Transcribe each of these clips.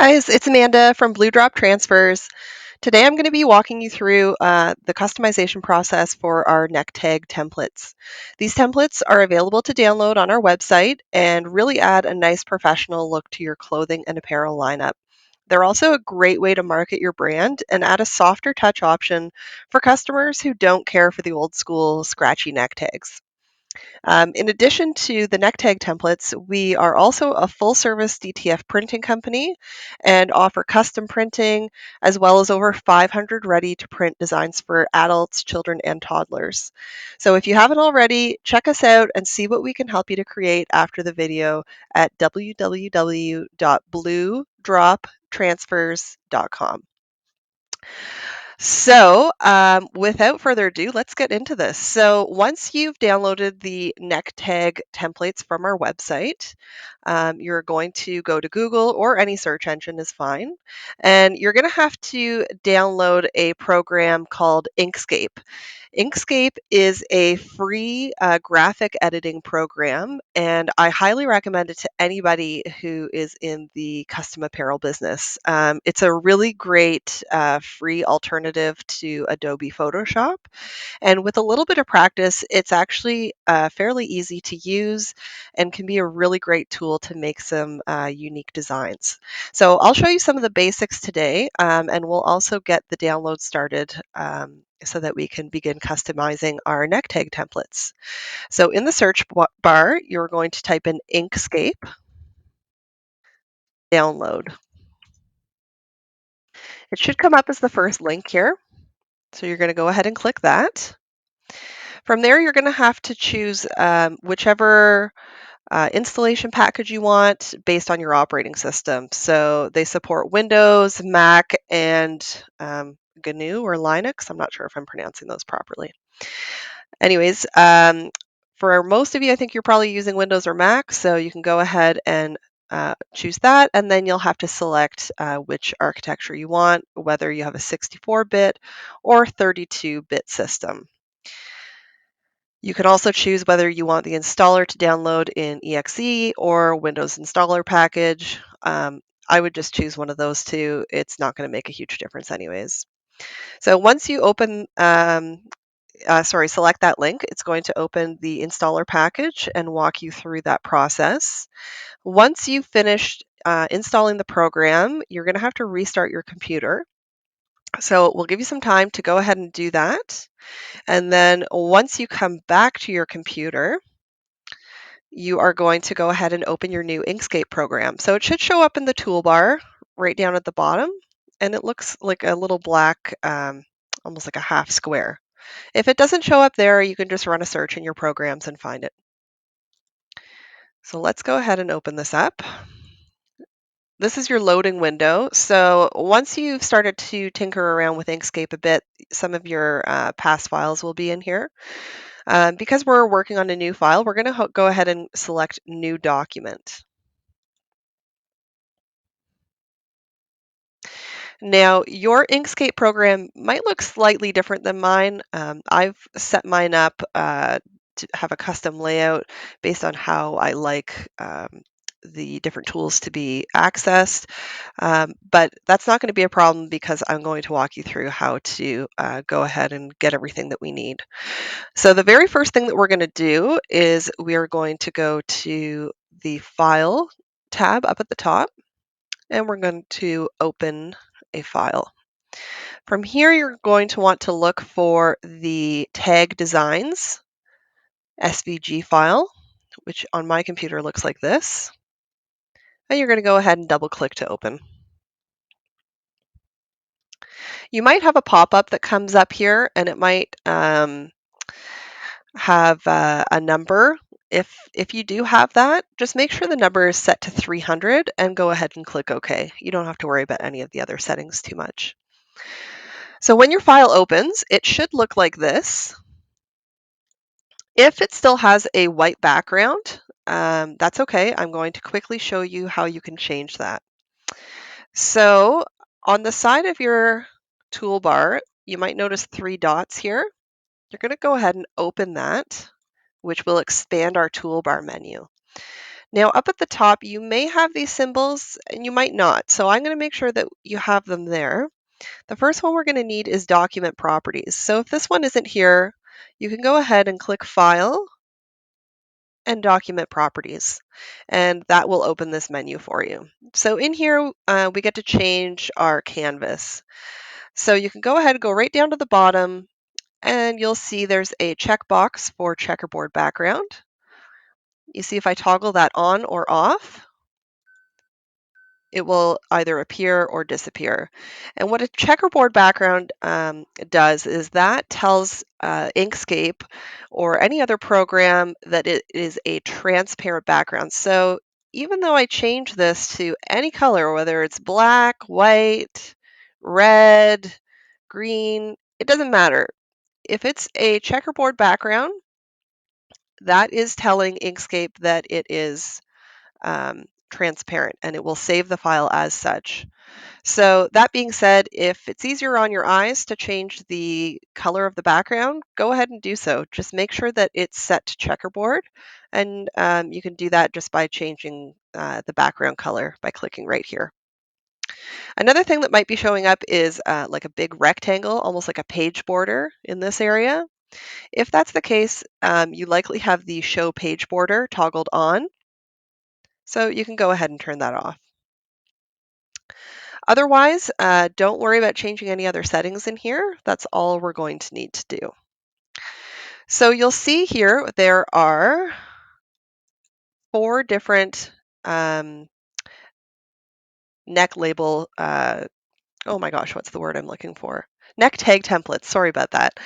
Guys, it's Amanda from Blue Drop Transfers. Today I'm going to be walking you through the customization process for our neck tag templates. These templates are available to download on our website and really add a nice professional look to your clothing and apparel lineup. They're also a great way to market your brand and add a softer touch option for customers who don't care for the old school scratchy neck tags. In addition to the neck tag templates, we are also a full service DTF printing company and offer custom printing as well as over 500 ready to print designs for adults, children, and toddlers. So if you haven't already, check us out and see what we can help you to create after the video at www.bluedroptransfers.com. Without further ado, let's get into this. So, once you've downloaded the neck tag templates from our website, you're going to go to Google or any search engine is fine. And you're going to have to download a program called Inkscape. Inkscape is a free graphic editing program, and I highly recommend it to anybody who is in the custom apparel business. It's a really great free alternative to Adobe Photoshop, and with a little bit of practice, it's actually fairly easy to use and can be a really great tool to make some unique designs. So I'll show you some of the basics today, and we'll also get the download started so that we can begin customizing our neck tag templates. So in the search bar, you're going to type in Inkscape, download. It should come up as the first link here. So you're going to go ahead and click that. From there, you're going to have to choose whichever installation package you want based on your operating system. So they support Windows, Mac, and GNU or Linux. I'm not sure if I'm pronouncing those properly. Anyways, for most of you, I think you're probably using Windows or Mac, so you can go ahead and choose that, and then you'll have to select which architecture you want, whether you have a 64-bit or 32-bit system. You can also choose whether you want the installer to download in EXE or Windows installer package. I would just choose one of those two. It's not going to make a huge difference anyways. So once you select that link, it's going to open the installer package and walk you through that process. Once you've finished installing the program, you're going to have to restart your computer. So we'll give you some time to go ahead and do that. And then once you come back to your computer, you are going to go ahead and open your new Inkscape program. So it should show up in the toolbar right down at the bottom, and it looks like a little black, almost like a half square. If it doesn't show up there, you can just run a search in your programs and find it. So let's go ahead and open this up. This is your loading window. So once you've started to tinker around with Inkscape a bit, some of your past files will be in here. Because we're working on a new file, we're going to go ahead and select New Document. Now, your Inkscape program might look slightly different than mine. I've set mine up to have a custom layout based on how I like the different tools to be accessed. But that's not going to be a problem because I'm going to walk you through how to go ahead and get everything that we need. So the very first thing that we're going to do is we are going to go to the File tab up at the top, and we're going to open a file. From here, you're going to want to look for the Tag Designs SVG file, which on my computer looks like this. And you're going to go ahead and double click to open. You might have a pop-up that comes up here, and it might have a number. If you do have that, just make sure the number is set to 300 and go ahead and click OK. You don't have to worry about any of the other settings too much. So when your file opens, it should look like this. If it still has a white background, that's okay. I'm going to quickly show you how you can change that. So on the side of your toolbar, you might notice 3 dots here. You're going to go ahead and open that, which will expand our toolbar menu. Now, up at the top, you may have these symbols and you might not. So I'm going to make sure that you have them there. The first one we're going to need is document properties. So if this one isn't here, you can go ahead and click File and Document Properties, and that will open this menu for you. So in here, we get to change our canvas. So you can go ahead and go right down to the bottom, and you'll see there's a checkbox for checkerboard background. You see if I toggle that on or off, it will either appear or disappear. And what a checkerboard background does is that tells Inkscape or any other program that it is a transparent background. So even though I change this to any color, whether it's black, white, red, green, it doesn't matter. If it's a checkerboard background, that is telling Inkscape that it is transparent and it will save the file as such. So that being said, if it's easier on your eyes to change the color of the background, go ahead and do so. Just make sure that it's set to checkerboard, and you can do that just by changing the background color by clicking right here. Another thing that might be showing up is like a big rectangle, almost like a page border in this area. If that's the case, you likely have the Show Page Border toggled on, so you can go ahead and turn that off. Otherwise, don't worry about changing any other settings in here. That's all we're going to need to do. So you'll see here there are four different um, neck label, oh my gosh, what's the word I'm looking for? Neck tag templates, sorry about that,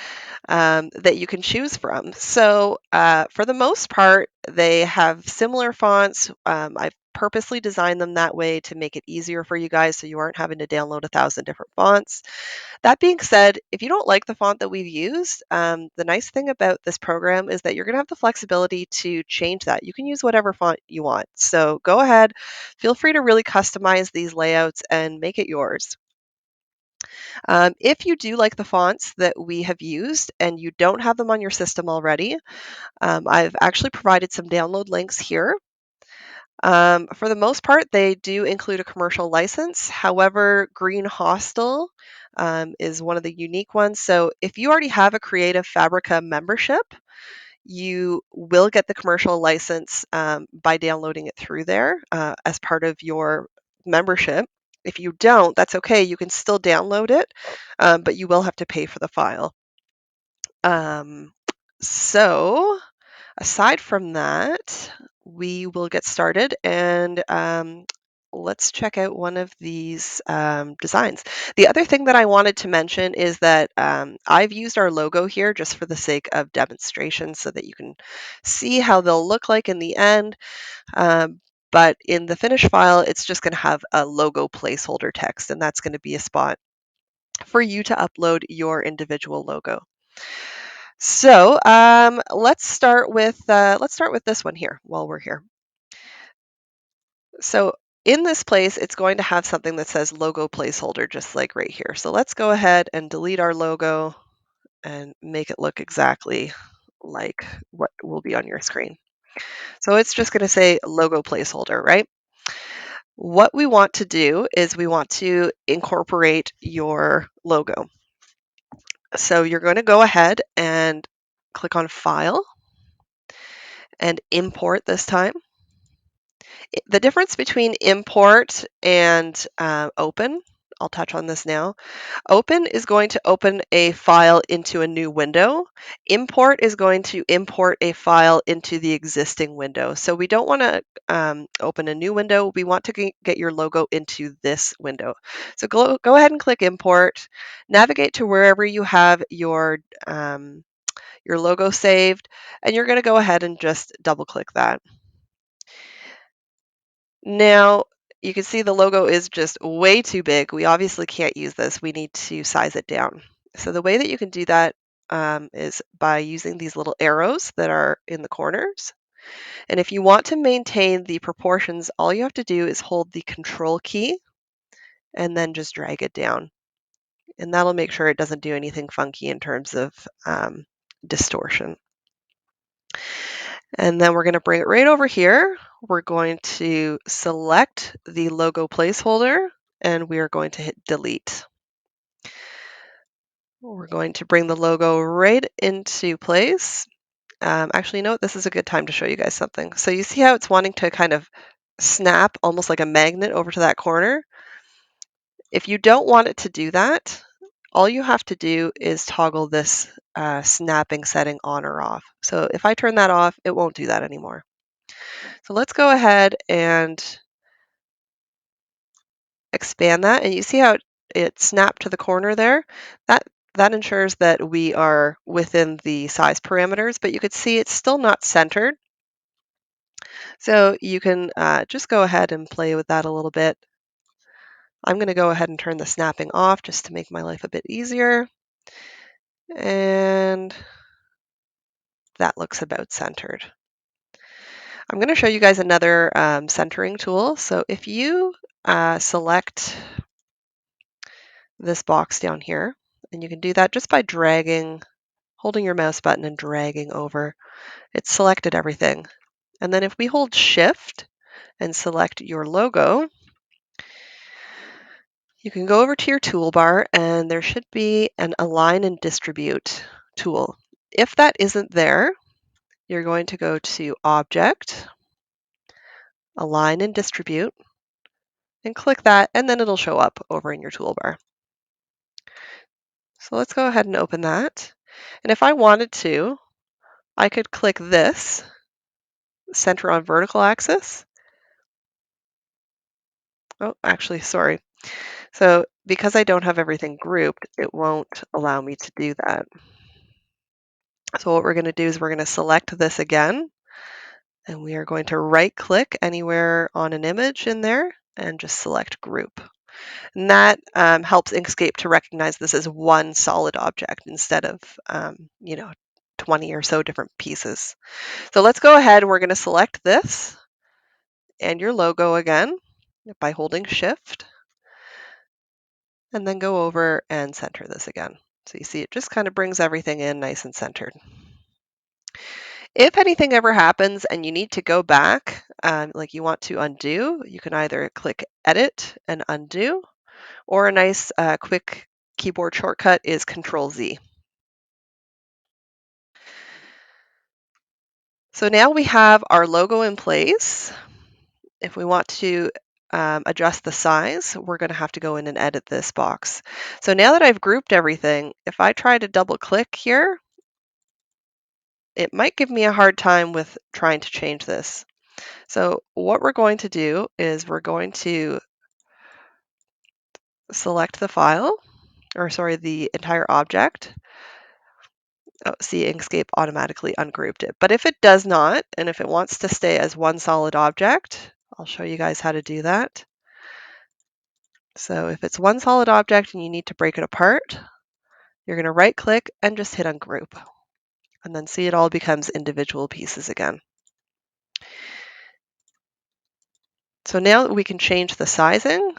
that you can choose from. So for the most part, they have similar fonts. I've purposely designed them that way to make it easier for you guys so you aren't having to download 1,000 different fonts. That being said, if you don't like the font that we've used, the nice thing about this program is that you're going to have the flexibility to change that. You can use whatever font you want. So go ahead, feel free to really customize these layouts and make it yours. If you do like the fonts that we have used and you don't have them on your system already, I've actually provided some download links here. For the most part, they do include a commercial license. However, Green Hostel is one of the unique ones. So if you already have a Creative Fabrica membership, you will get the commercial license by downloading it through there as part of your membership. If you don't, that's okay. You can still download it, but you will have to pay for the file. Um, so aside from that, we will get started and let's check out one of these designs. The other thing that I wanted to mention is that I've used our logo here just for the sake of demonstration so that you can see how they'll look like in the end. Um, but in the finished file, it's just going to have a logo placeholder text, and that's going to be a spot for you to upload your individual logo. So let's start with this one here while we're here. So in this place, it's going to have something that says logo placeholder, just like right here. So let's go ahead and delete our logo and make it look exactly like what will be on your screen. So it's just going to say logo placeholder, right? What we want to do is we want to incorporate your logo. So you're going to go ahead and click on File and Import this time. The difference between import and open, I'll touch on this now. Open is going to open a file into a new window. Import is going to import a file into the existing window. So we don't want to open a new window. We want to get your logo into this window. So go ahead and click import. Navigate to wherever you have your logo saved, and you're going to go ahead and just double click that. Now, you can see the logo is just way too big. We obviously can't use this. We need to size it down. So the way that you can do that is by using these little arrows that are in the corners. And if you want to maintain the proportions, all you have to do is hold the Control key and then just drag it down. And that'll make sure it doesn't do anything funky in terms of distortion. And then we're going to bring it right over here. We're going to select the logo placeholder and we are going to hit delete. We're going to bring the logo right into place. Actually, you know what? This is a good time to show you guys something. So you see how it's wanting to kind of snap almost like a magnet over to that corner? If you don't want it to do that, all you have to do is toggle this snapping setting on or off. So if I turn that off, it won't do that anymore. So let's go ahead and expand that. And you see how it snapped to the corner there? That that ensures that we are within the size parameters, but you could see it's still not centered. So you can just go ahead and play with that a little bit. I'm going to go ahead and turn the snapping off just to make my life a bit easier. And that looks about centered. I'm going to show you guys another centering tool. So if you select this box down here, and you can do that just by dragging, holding your mouse button and dragging over, it's selected everything. And then if we hold Shift and select your logo, you can go over to your toolbar and there should be an Align and Distribute tool. If that isn't there, you're going to go to Object, Align and Distribute, and click that, and then it'll show up over in your toolbar. So let's go ahead and open that. And if I wanted to, I could click this, Center on Vertical Axis. Oh, actually, sorry. So because I don't have everything grouped, it won't allow me to do that. So what we're going to do is we're going to select this again, and we are going to right click anywhere on an image in there and just select group. And that helps Inkscape to recognize this as one solid object instead of, 20 or so different pieces. So let's go ahead and we're going to select this and your logo again by holding Shift and then go over and center this again. So you see it just kind of brings everything in nice and centered. If anything ever happens and you need to go back, like you want to undo, you can either click Edit and Undo, or a nice quick keyboard shortcut is Control Z. So now we have our logo in place. If we want to adjust the size, we're going to have to go in and edit this box. So now that I've grouped everything, if I try to double click here, it might give me a hard time with trying to change this. So what we're going to do is we're going to select the file, or sorry, the entire object. Oh, see, Inkscape automatically ungrouped it. But if it does not, and if it wants to stay as one solid object, I'll show you guys how to do that. So if it's one solid object and you need to break it apart, you're going to right click and just hit ungroup. And then see it all becomes individual pieces again. So now we can change the sizing.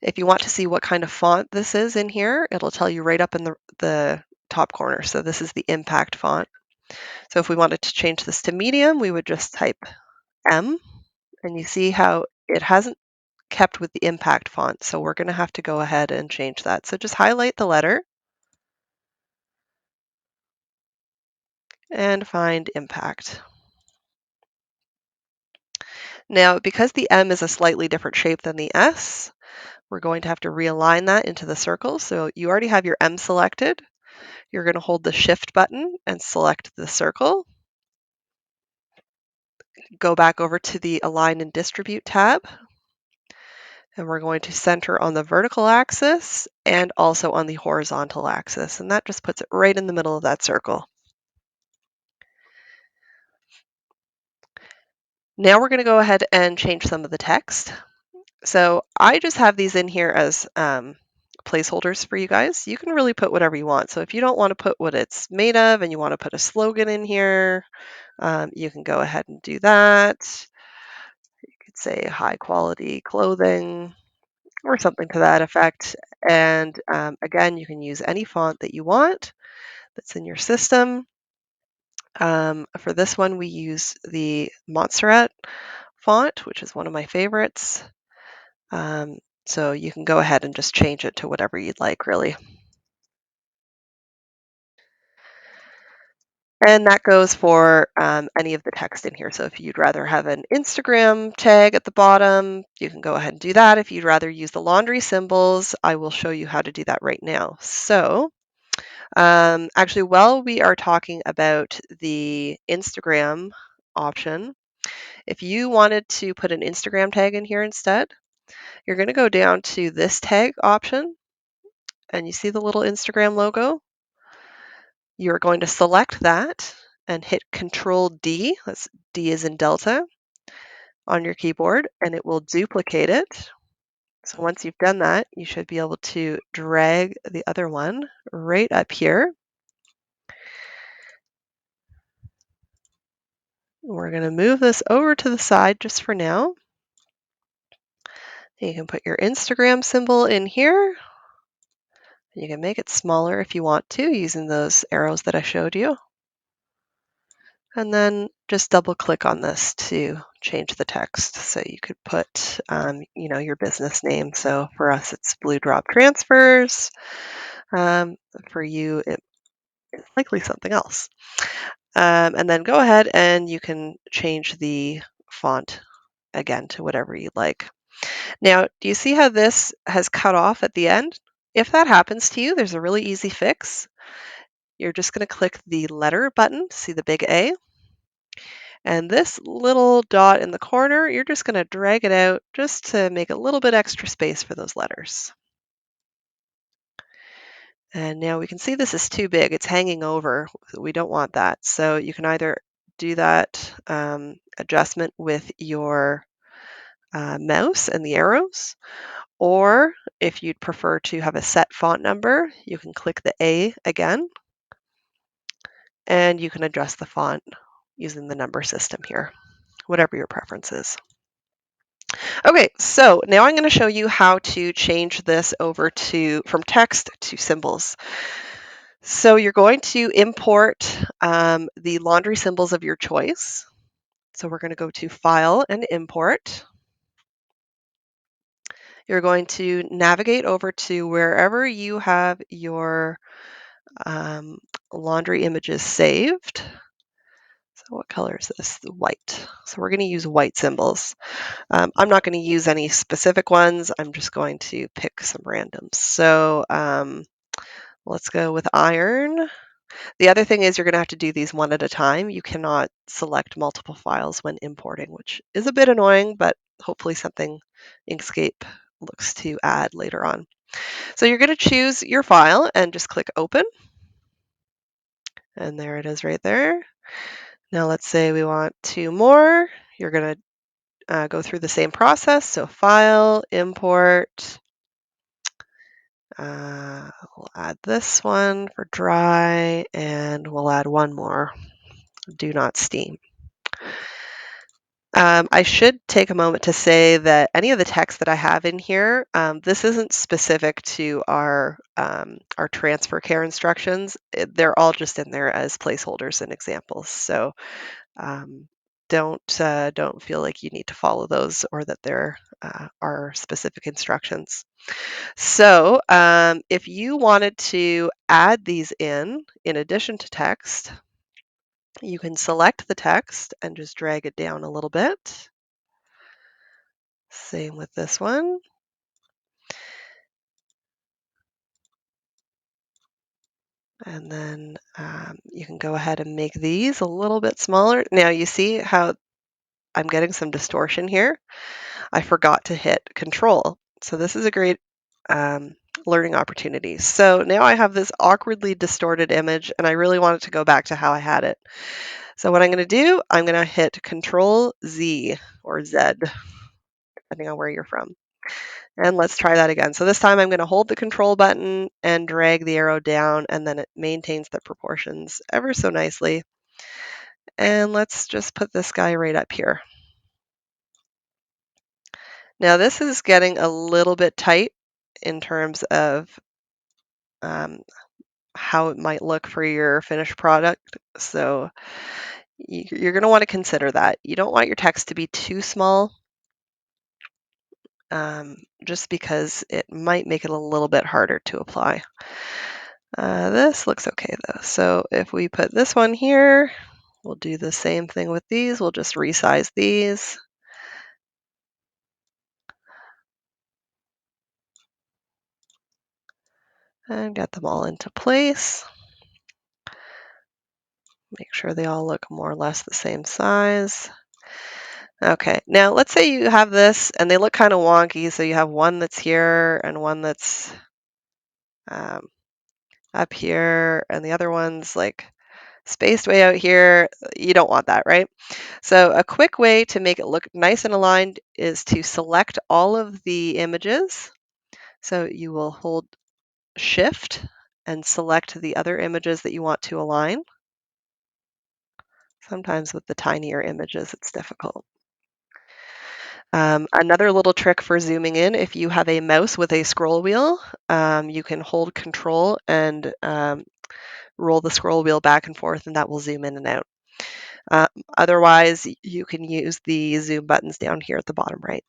If you want to see what kind of font this is in here, it'll tell you right up in the top corner. So this is the impact font. So if we wanted to change this to medium, we would just type M, and you see how it hasn't kept with the impact font. So we're going to have to go ahead and change that. So just highlight the letter and find impact. Now, because the M is a slightly different shape than the S, we're going to have to realign that into the circle. So you already have your M selected. You're going to hold the Shift button and select the circle. Go back over to the Align and Distribute tab. And we're going to center on the vertical axis and also on the horizontal axis. And that just puts it right in the middle of that circle. Now we're going to go ahead and change some of the text. So I just have these in here as placeholders for you guys. You can really put whatever you want. So if you don't want to put what it's made of and you want to put a slogan in here, you can go ahead and do that. You could say high quality clothing or something to that effect. And again, you can use any font that you want that's in your system. For this one, we use the Montserrat font, which is one of my favorites. Um, so you can go ahead and just change it to whatever you'd like, really. And that goes for any of the text in here. So if you'd rather have an Instagram tag at the bottom, you can go ahead and do that. If you'd rather use the laundry symbols, I will show you how to do that right now. So actually, while we are talking about the Instagram option, if you wanted to put an Instagram tag in here instead, you're going to go down to this tag option and you see the little Instagram logo. You're going to select that and hit Control D, that's D is in Delta, on your keyboard, and it will duplicate it. So once you've done that, you should be able to drag the other one right up here. We're going to move this over to the side just for now. You can put your Instagram symbol in here. You can make it smaller if you want to using those arrows that I showed you. And then just double click on this to change the text. So you could put, your business name. So for us, it's Blue Drop Transfers. For you, it's likely something else. And then go ahead and you can change the font again to whatever you'd like. Now, do you see how this has cut off at the end? If that happens to you, there's a really easy fix. You're just going to click the letter button, see the big A, and this little dot in the corner, you're just going to drag it out just to make a little bit extra space for those letters. And now we can see this is too big. It's hanging over. We don't want that. So you can either do that adjustment with your mouse and the arrows, or if you'd prefer to have a set font number, you can click the A again, and you can adjust the font using the number system here, whatever your preference is. Okay, so now I'm going to show you how to change this over to from text to symbols. So you're going to import the laundry symbols of your choice. So we're going to go to File and Import. You're going to navigate over to wherever you have your um, laundry images saved. So what color is this? The white. So we're going to use white symbols. I'm not going to use any specific ones. I'm just going to pick some randoms. So let's go with iron. The other thing is you're going to have to do these one at a time. You cannot select multiple files when importing, which is a bit annoying, but hopefully something Inkscape looks to add later on. So you're going to choose your file and just click Open. And there it is right there. Now let's say we want two more. You're going to go through the same process. So File, Import. We'll add this one for dry, and we'll add one more. Do not steam. I should take a moment to say that any of the text that I have in here, this isn't specific to our transfer care instructions. They're all just in there as placeholders and examples. So um, don't feel like you need to follow those or that there are specific instructions. So if you wanted to add these in addition to text, you can select the text and just drag it down a little bit. Same with this one. And then you can go ahead and make these a little bit smaller. Now you see how I'm getting some distortion here. I forgot to hit Control. So this is a great um, learning opportunity. So now I have this awkwardly distorted image and I really want it to go back to how I had it. So what I'm going to do, I'm going to hit Control Z or Z, depending on where you're from. And let's try that again. So this time I'm going to hold the control button and drag the arrow down, and then it maintains the proportions ever so nicely. And let's just put this guy right up here. Now this is getting a little bit tight in terms of how it might look for your finished product. So you're going to want to consider that. You don't want your text to be too small, just because it might make it a little bit harder to apply. This looks okay though. So if we put this one here, we'll do the same thing with these. We'll just resize these. And get them all into place. Make sure they all look more or less the same size. Okay, now let's say you have this and they look kind of wonky. So you have one that's here and one that's um, up here, and the other one's like spaced way out here. You don't want that, right? So a quick way to make it look nice and aligned is to select all of the images. So you will hold Shift and select the other images that you want to align. Sometimes with the tinier images, it's difficult. Another little trick for zooming in, if you have a mouse with a scroll wheel, you can hold Control and roll the scroll wheel back and forth, and that will zoom in and out. Otherwise, you can use the zoom buttons down here at the bottom right.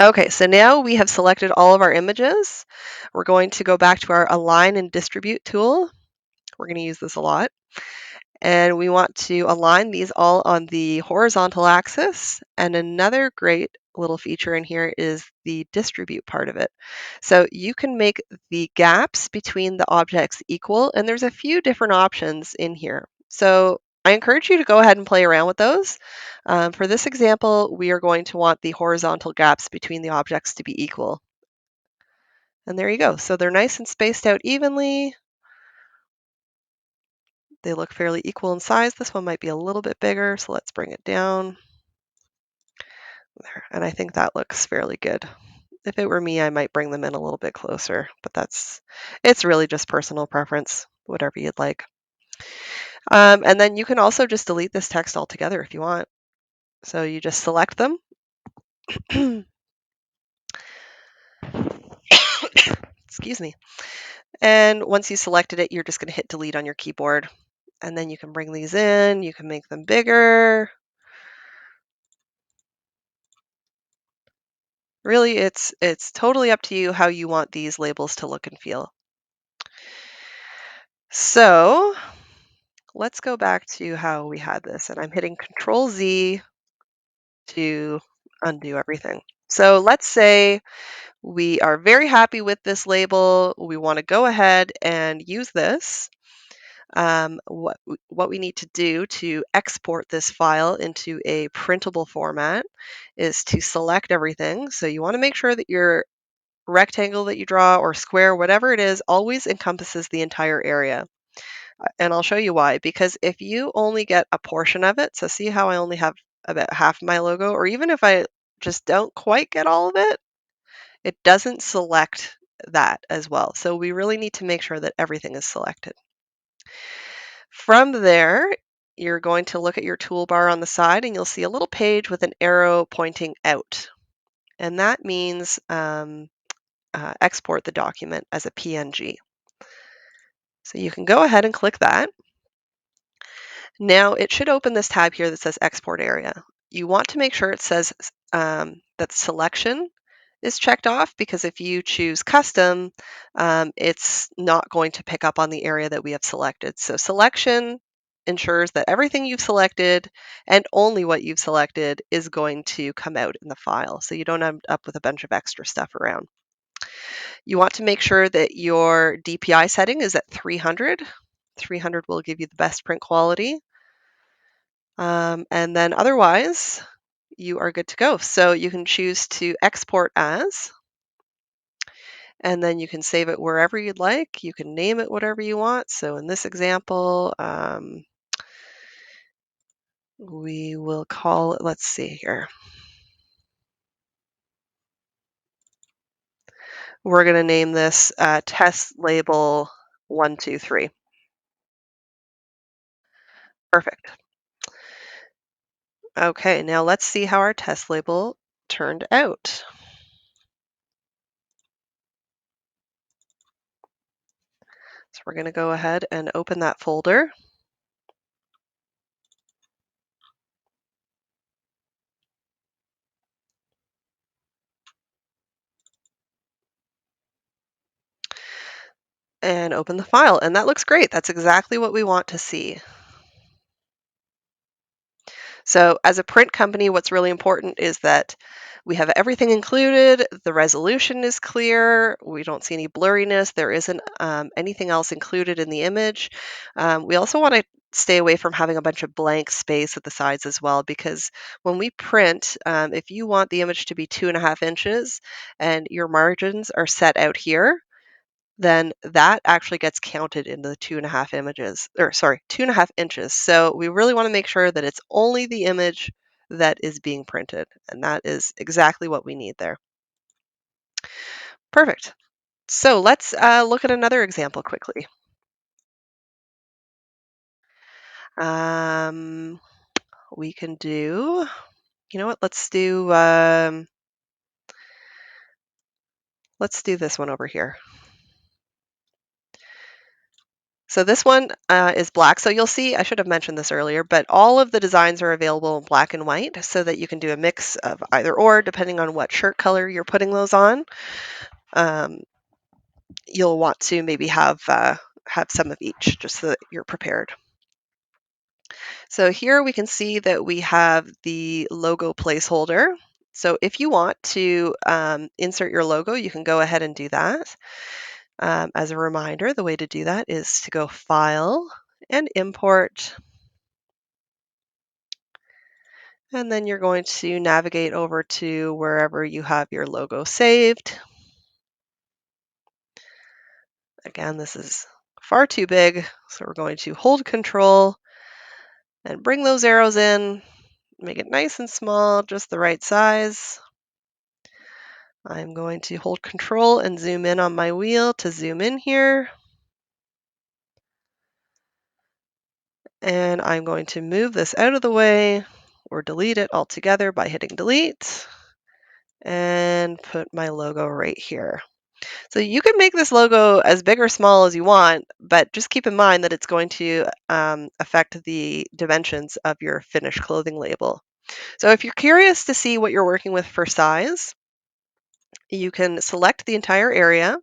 Okay, so now we have selected all of our images. We're going to go back to our Align and Distribute tool. We're going to use this a lot. And we want to align these all on the horizontal axis. And another great little feature in here is the distribute part of it. So you can make the gaps between the objects equal, and there's a few different options in here. So I encourage you to go ahead and play around with those. For this example, we are going to want the horizontal gaps between the objects to be equal. And there you go. So they're nice and spaced out evenly. They look fairly equal in size. This one might be a little bit bigger, so let's bring it down there. And I think that looks fairly good. If it were me, I might bring them in a little bit closer, but it's really just personal preference, whatever you'd like. And then you can also just delete this text altogether if you want. So you just select them. Excuse me. And once you selected it, you're just going to hit delete on your keyboard. And then you can bring these in, you can make them bigger. Really, it's totally up to you how you want these labels to look and feel. So let's go back to how we had this, and I'm hitting Control Z to undo everything. So let's say we are very happy with this label. We want to go ahead and use this. What we need to do to export this file into a printable format is to select everything. So you want to make sure that your rectangle that you draw or square, whatever it is, always encompasses the entire area. And I'll show you why. Because if you only get a portion of it, so see how I only have about half my logo, or even if I just don't quite get all of it, it doesn't select that as well. So we really need to make sure that everything is selected. From there, you're going to look at your toolbar on the side and you'll see a little page with an arrow pointing out. And that means export the document as a PNG. So you can go ahead and click that. Now it should open this tab here that says export area. You want to make sure it says that selection is checked off, because if you choose custom, it's not going to pick up on the area that we have selected. So selection ensures that everything you've selected and only what you've selected is going to come out in the file. So you don't end up with a bunch of extra stuff around. You want to make sure that your DPI setting is at 300. 300 will give you the best print quality. And then otherwise, you are good to go. So you can choose to export as, and then you can save it wherever you'd like. You can name it whatever you want. So in this example, we will call it, let's see here. We're going to name this test label 123. Perfect. Okay, now let's see how our test label turned out. So we're going to go ahead and open that folder. And open the file. And that looks great. That's exactly what we want to see. So as a print company, what's really important is that we have everything included. The resolution is clear. We don't see any blurriness. There isn't anything else included in the image. We also want to stay away from having a bunch of blank space at the sides as well, because when we print, if you want the image to be 2.5 inches and your margins are set out here, then that actually gets counted in the 2.5 images, or sorry, 2.5 inches. So we really want to make sure that it's only the image that is being printed. And that is exactly what we need there. Perfect. So let's look at another example quickly. Um, we can do, you know what, let's do this one over here. So this one is black. So you'll see, I should have mentioned this earlier, but all of the designs are available in black and white so that you can do a mix of either or depending on what shirt color you're putting those on. You'll want to maybe have some of each just so that you're prepared. So here we can see that we have the logo placeholder. So if you want to insert your logo, you can go ahead and do that. As a reminder, the way to do that is to go File and Import. And then you're going to navigate over to wherever you have your logo saved. Again, this is far too big, so we're going to hold Control and bring those arrows in, make it nice and small, just the right size. I'm going to hold Control and zoom in on my wheel to zoom in here. And I'm going to move this out of the way or delete it altogether by hitting Delete and put my logo right here. So you can make this logo as big or small as you want, but just keep in mind that it's going to affect the dimensions of your finished clothing label. So if you're curious to see what you're working with for size, you can select the entire area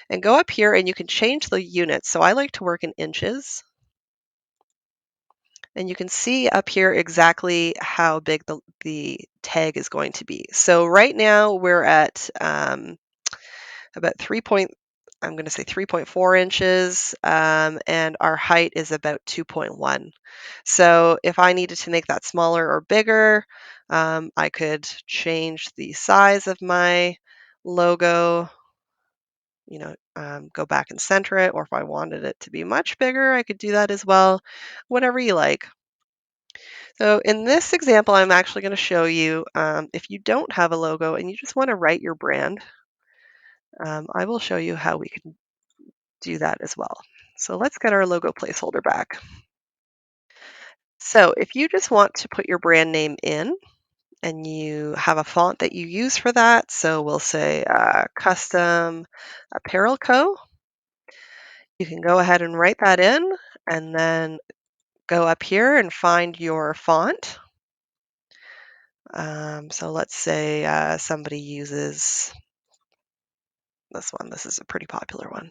and go up here and you can change the units. So I like to work in inches. And you can see up here exactly how big the tag is going to be. So right now we're at about I'm going to say 3.4 inches, and our height is about 2.1. So if I needed to make that smaller or bigger, I could change the size of my logo, go back and center it, or if I wanted it to be much bigger, I could do that as well, whatever you like. So in this example, I'm actually going to show you if you don't have a logo and you just want to write your brand, I will show you how we can do that as well. So let's get our logo placeholder back. So if you just want to put your brand name in and you have a font that you use for that, so we'll say Custom Apparel Co. You can go ahead and write that in and then go up here and find your font. So let's say somebody uses this one. This is a pretty popular one.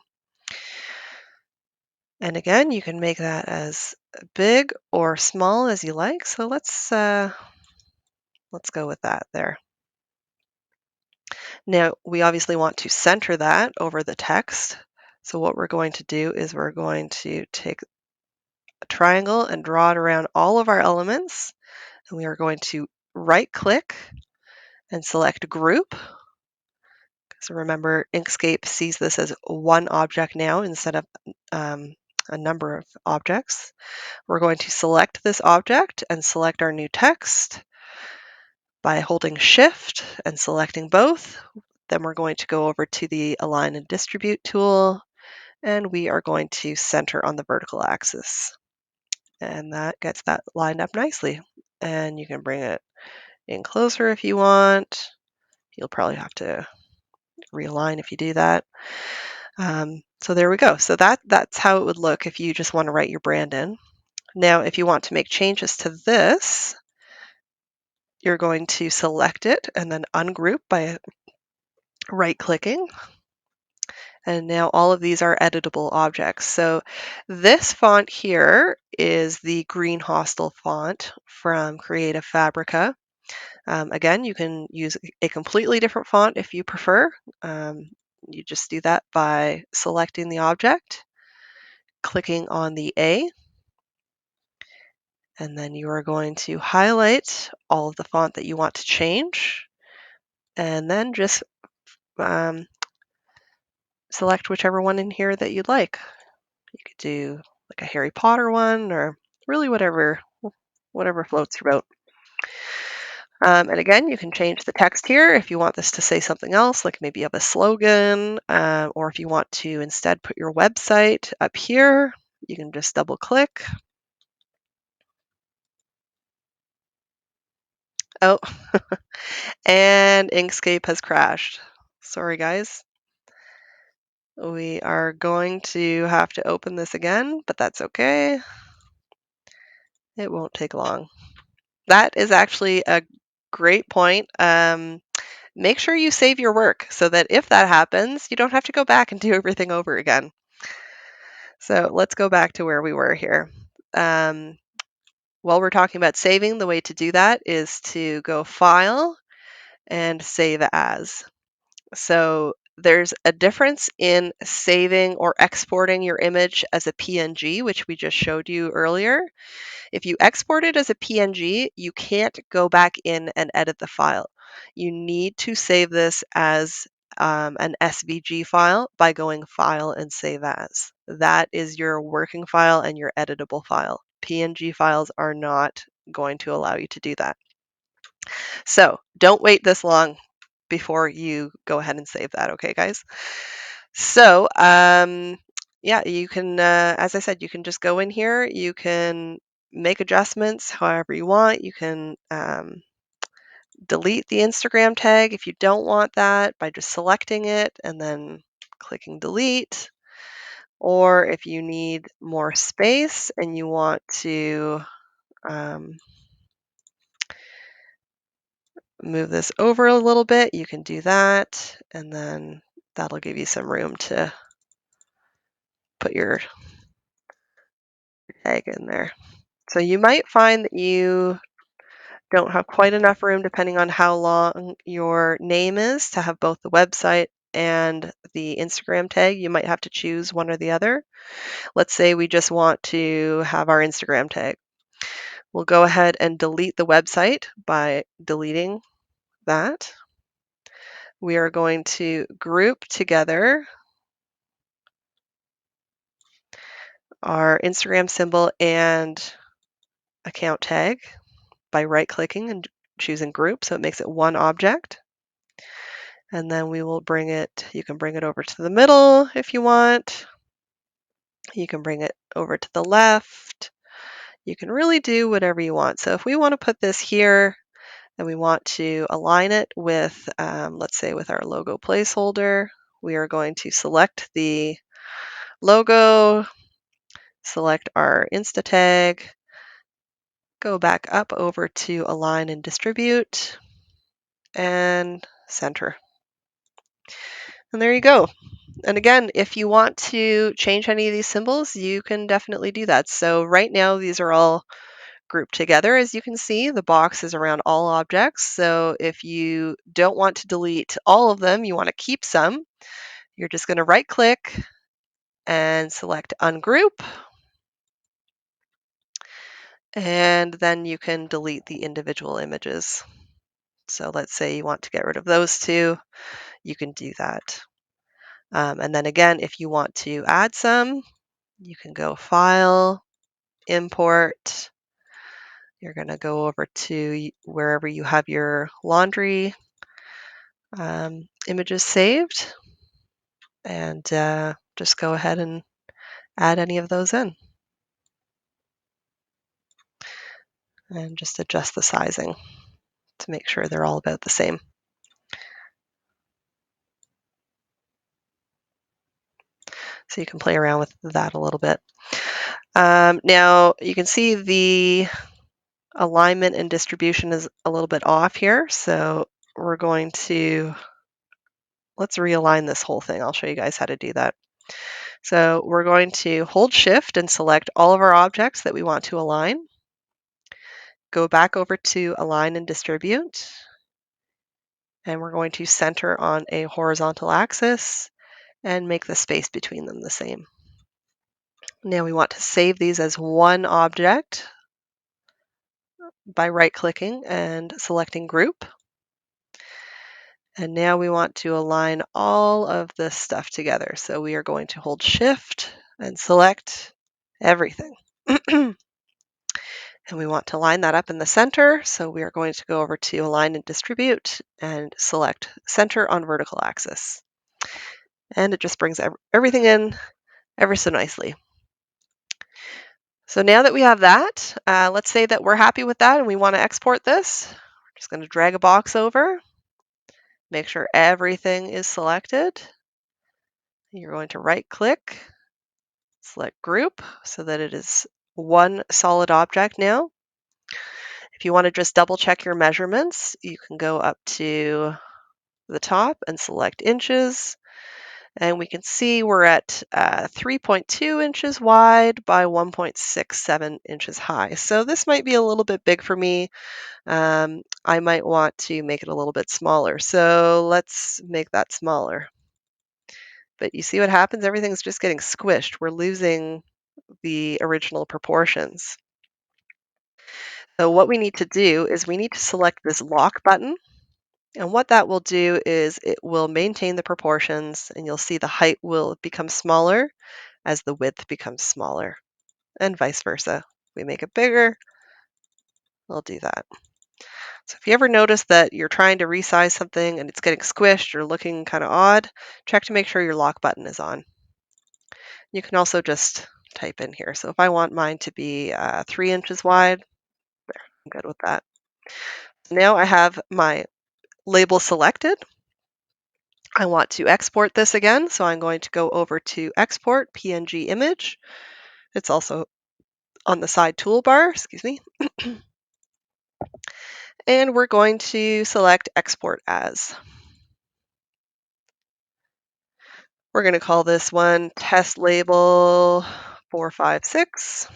And again, you can make that as big or small as you like. So let's go with that there. Now, we obviously want to center that over the text. So what we're going to do is we're going to take a triangle and draw it around all of our elements. And we are going to right click and select group. So remember, Inkscape sees this as one object now instead of a number of objects. We're going to select this object and select our new text by holding Shift and selecting both. Then we're going to go over to the Align and Distribute tool, and we are going to center on the vertical axis. And that gets that lined up nicely. And you can bring it in closer if you want. You'll probably have to realign if you do that. So there we go. So that's how it would look if you just want to write your brand in. Now, if you want to make changes to this, you're going to select it and then ungroup by right-clicking. And now all of these are editable objects. So this font here is the Green Hostel font from Creative Fabrica. Again, you can use a completely different font if you prefer. Um, you just do that by selecting the object, clicking on the A, and then you are going to highlight all of the font that you want to change, and then just um, select whichever one in here that you'd like. You could do like a Harry Potter one or really whatever floats your boat. And again, you can change the text here if you want this to say something else, like maybe you have a slogan, or if you want to instead put your website up here, you can just double click. Oh, and Inkscape has crashed. Sorry, guys. We are going to have to open this again, but that's okay. It won't take long. That is actually a great point. Make sure you save your work so that if that happens, you don't have to go back and do everything over again. So let's go back to where we were here. Um, while we're talking about saving, the way to do that is to go File and Save As. So there's a difference in saving or exporting your image as a PNG, which we just showed you earlier. If you export it as a PNG, you can't go back in and edit the file. You need to save this as an SVG file by going File and Save As. That is your working file and your editable file. PNG files are not going to allow you to do that. So don't wait this long before you go ahead and save that, okay, guys? So, yeah, you can, as I said, you can just go in here, you can make adjustments however you want. You can delete the Instagram tag if you don't want that by just selecting it and then clicking delete. Or if you need more space and you want to um, move this over a little bit, you can do that. And then that'll give you some room to put your tag in there. So you might find that you don't have quite enough room depending on how long your name is to have both the website and the Instagram tag. You might have to choose one or the other. Let's say we just want to have our Instagram tag. We'll go ahead and delete the website by deleting that. We are going to group together our Instagram symbol and account tag by right-clicking and choosing group, so it makes it one object. And then we will bring it, you can bring it over to the middle if you want. You can bring it over to the left. You can really do whatever you want. So if we want to put this here and we want to align it with, let's say with our logo placeholder, we are going to select the logo, select our Insta tag, go back up over to align and distribute, and center. And there you go. And again, if you want to change any of these symbols, you can definitely do that. So right now, these are all grouped together. As you can see, the box is around all objects. So if you don't want to delete all of them, you want to keep some, you're just going to right click and select ungroup. And then you can delete the individual images. So let's say you want to get rid of those two, you can do that. And then again, if you want to add some, you can go File, Import. You're going to go over to wherever you have your laundry images saved and just go ahead and add any of those in and just adjust the sizing to make sure they're all about the same. So you can play around with that a little bit. Now you can see the alignment and distribution is a little bit off here. So we're going to, let's realign this whole thing. I'll show you guys how to do that. So we're going to hold shift and select all of our objects that we want to align. Go back over to align and distribute. And we're going to center on a horizontal axis and make the space between them the same. Now we want to save these as one object by right-clicking and selecting Group. And now we want to align all of this stuff together. So we are going to hold Shift and select everything. And we want to line that up in the center. So we are going to go over to Align and Distribute and select Center on Vertical Axis. And it just brings everything in ever so nicely. So now that we have that, let's say that we're happy with that and we want to export this. We're just going to drag a box over, make sure everything is selected. You're going to right click, select group so that it is one solid object now. If you want to just double check your measurements, you can go up to the top and select inches. And we can see we're at 3.2 inches wide by 1.67 inches high. So this might be a little bit big for me. I might want to make it a little bit smaller. So let's make that smaller. But you see what happens? Everything's just getting squished. We're losing the original proportions. So what we need to do is we need to select this lock button. And what that will do is it will maintain the proportions and you'll see the height will become smaller as the width becomes smaller and vice versa. We make it bigger, we'll do that. So if you ever notice that you're trying to resize something and it's getting squished or looking kind of odd, check to make sure your lock button is on. You can also just type in here. So if I want mine to be 3 inches wide, there, I'm good with that. Now I have my label selected. I want to export this again, so I'm going to go over to Export PNG Image. It's also on the side toolbar, excuse me. And we're going to select Export As. We're going to call this one Test Label 456.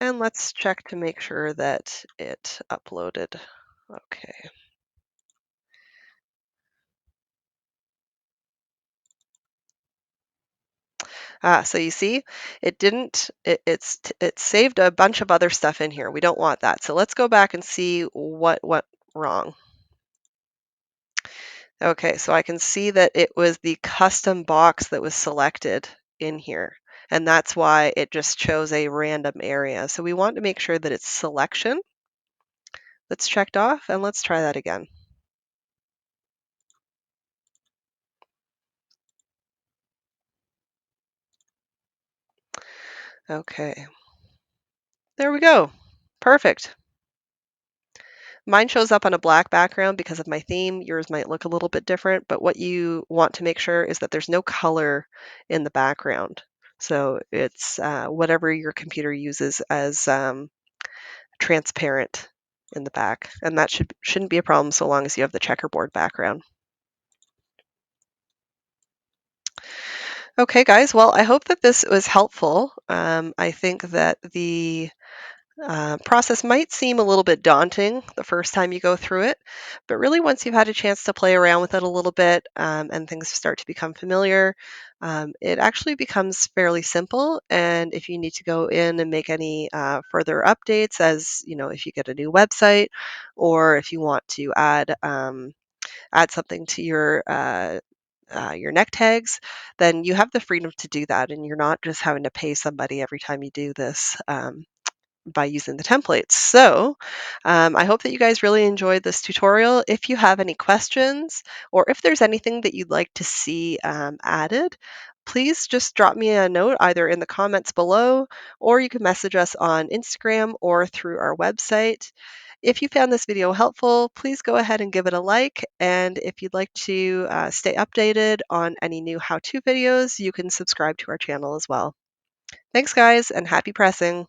And let's check to make sure that it uploaded. Okay. So you see, it didn't, it saved a bunch of other stuff in here. We don't want that. So let's go back and see what went wrong. Okay, so I can see that it was the custom box that was selected in here. And that's why it just chose a random area. So we want to make sure that it's selection that's checked off. And let's try that again. Okay. There we go. Perfect. Mine shows up on a black background because of my theme. Yours might look a little bit different, but what you want to make sure is that there's no color in the background. So it's whatever your computer uses as transparent in the back, and that shouldn't be a problem so long as you have the checkerboard background. Okay, guys. Well, I hope that this was helpful. I think that the process might seem a little bit daunting the first time you go through it, but really once you've had a chance to play around with it a little bit and things start to become familiar, it actually becomes fairly simple. And if you need to go in and make any further updates, as you know, if you get a new website, or if you want to add something to your neck tags, then you have the freedom to do that, and you're not just having to pay somebody every time you do this. By using the templates. So I hope that you guys really enjoyed this tutorial. If you have any questions or if there's anything that you'd like to see added, please just drop me a note either in the comments below, or you can message us on Instagram or through our website. If you found this video helpful, please go ahead and give it a like. And if you'd like to stay updated on any new how-to videos, you can subscribe to our channel as well. Thanks, guys, and happy pressing.